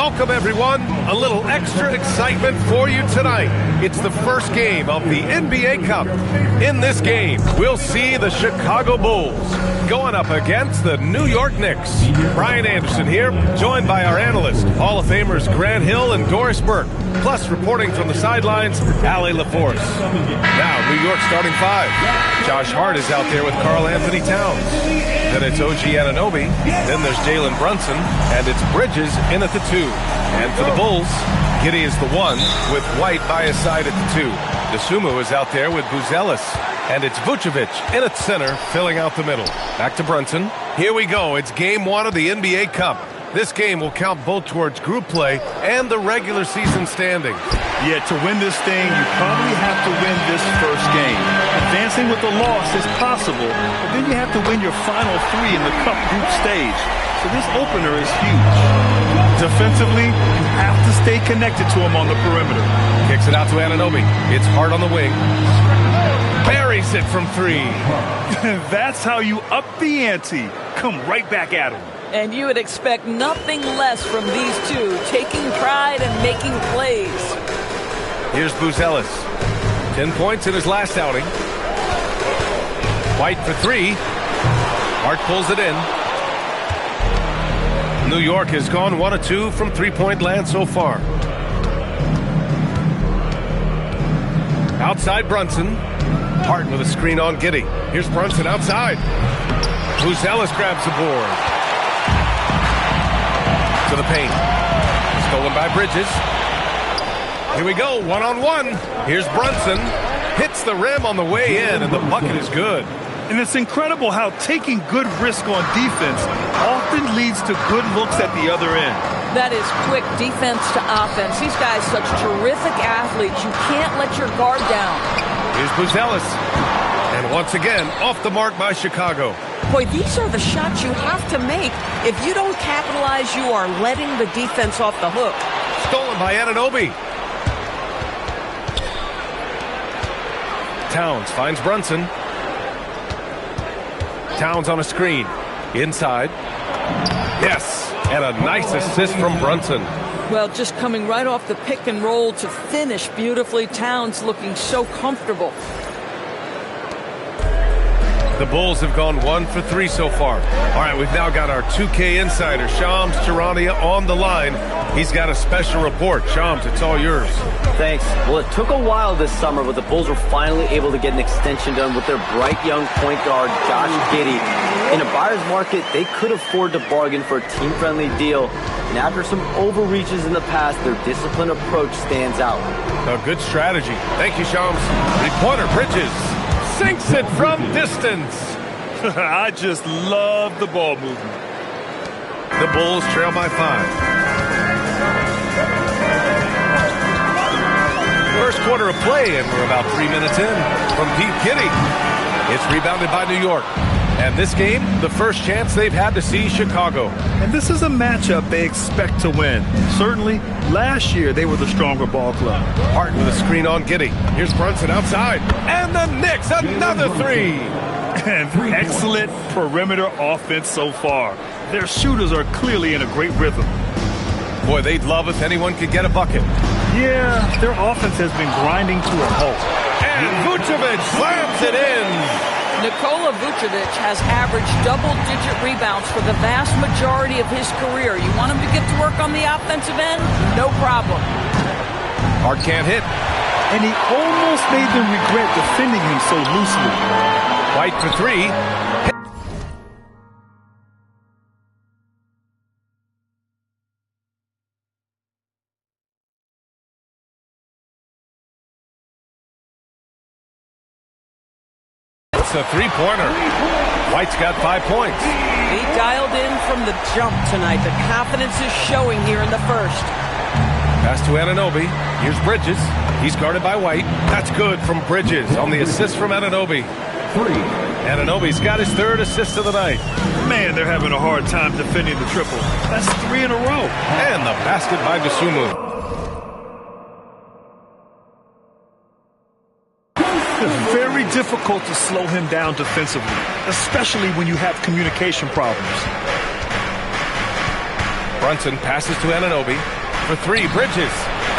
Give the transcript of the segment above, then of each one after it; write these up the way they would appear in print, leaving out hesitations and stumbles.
Welcome, everyone. A little extra excitement for you tonight. It's the first game of the NBA Cup. In this game, we'll see the Chicago Bulls going up against the New York Knicks. Brian Anderson here, joined by our analyst, Hall of Famers Grant Hill and Doris Burke. Plus, reporting from the sidelines, Allie LaForce. Now, New York starting five. Josh Hart is out there with Karl Anthony Towns. Then it's OG Anunoby. Then there's Jalen Brunson. And it's Bridges in at the two. And for the Bulls, Giddey is the one with White by his side at the two. Dosunmu is out there with Buzelis. And it's Vucevic in at center, filling out the middle. Back to Brunson. Here we go. It's game one of the NBA Cup. This game will count both towards group play and the regular season standings. Yeah, to win this thing, you probably have to win this first game. Advancing with a loss is possible, but then you have to win your final three in the Cup group stage. So this opener is huge. Defensively, you have to stay connected to him on the perimeter. Kicks it out to Anunoby. It's Hart on the wing. Buries it from three. That's how you up the ante. Come right back at him. And you would expect nothing less from these two, taking pride and making plays. Here's Buzelis. 10 points in his last outing. White for three. Hart pulls it in. New York has gone 1 of 2 from three-point land so far. Outside Brunson. Hart with a screen on Giddey. Here's Brunson outside. Buzelis grabs the board. To the paint. Stolen by Bridges. Here we go, one-on-one. Here's Brunson. Hits the rim on the way in, and the bucket is good. And it's incredible how taking good risk on defense often leads to good looks at the other end. That is quick defense to offense. These guys such terrific athletes. You can't let your guard down. Here's Buzelis. And once again, off the mark by Chicago. Boy, these are the shots you have to make. If you don't capitalize, you are letting the defense off the hook. Stolen by Anunoby. Towns finds Brunson. Towns on a screen. Inside. Yes, and a nice assist from Brunson. Well, just coming right off the pick and roll to finish beautifully. Towns looking so comfortable. The Bulls have gone 1 for 3 so far. All right, we've now got our 2K insider, Shams Charania, on the line. He's got a special report. Shams, it's all yours. Thanks. Well, it took a while this summer, but the Bulls were finally able to get an extension done with their bright young point guard, Josh Giddey. In a buyer's market, they could afford to bargain for a team-friendly deal. And after some overreaches in the past, their disciplined approach stands out. A good strategy. Thank you, Shams. Three-pointer, Bridges. Sinks it from distance. I just love the ball movement. The Bulls trail by 5. First quarter of play, and we're about 3 minutes in from Pete Giddey. It's rebounded by New York. And this game, the first chance they've had to see Chicago. And this is a matchup they expect to win. Certainly, last year they were the stronger ball club. Hart with a screen on Giddey. Here's Brunson outside. And the Knicks, another three. And excellent perimeter offense so far. Their shooters are clearly in a great rhythm. Boy, they'd love if anyone could get a bucket. Yeah, their offense has been grinding to a halt. And Vucevic slams it in. Nikola Vucevic has averaged double-digit rebounds for the vast majority of his career. You want him to get to work on the offensive end? No problem. Hart can't hit. And he almost made them regret defending him so loosely. White for three. A three-pointer. White's got 5 points. He dialed in from the jump tonight. The confidence is showing here in the first. Pass to Anunoby. Here's Bridges. He's guarded by White. That's good from Bridges on the assist from Anunoby. Anunoby's got his 3rd assist of the night. Man, they're having a hard time defending the triple. That's 3 in a row. And the basket by Dosunmu. Very difficult to slow him down defensively, especially when you have communication problems. Brunson passes to Anunoby. For three, Bridges.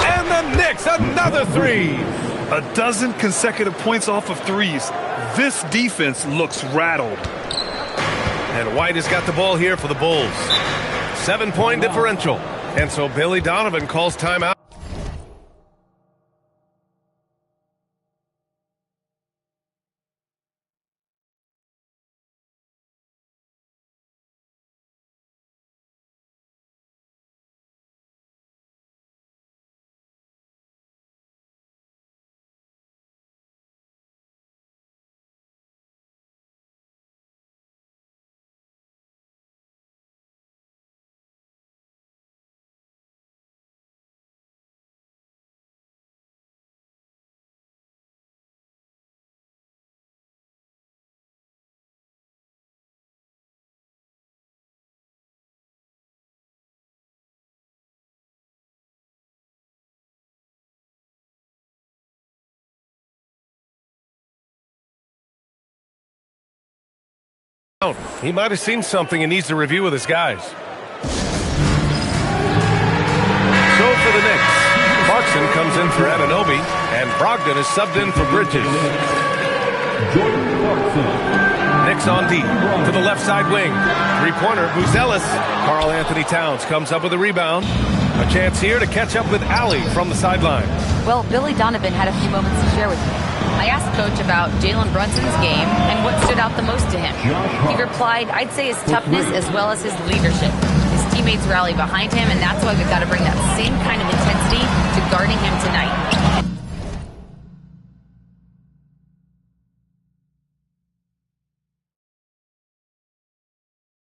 And the Knicks, another three. A dozen consecutive points off of threes. This defense looks rattled. And White has got the ball here for the Bulls. 7-point differential. And so Billy Donovan calls timeout. He might have seen something and needs to review with his guys. So for the Knicks, Clarkson comes in for Anunoby, and Brogdon is subbed in for Bridges. Knicks on D to the left side wing. Three-pointer, Buzelis. Karl Anthony Towns comes up with a rebound. A chance here to catch up with Allie from the sideline. Well, Billy Donovan had a few moments to share with me. I asked Coach about Jalen Brunson's game and what stood out the most to him. He replied, I'd say his toughness as well as his leadership. His teammates rally behind him, and that's why we've got to bring that same kind of intensity to guarding him tonight.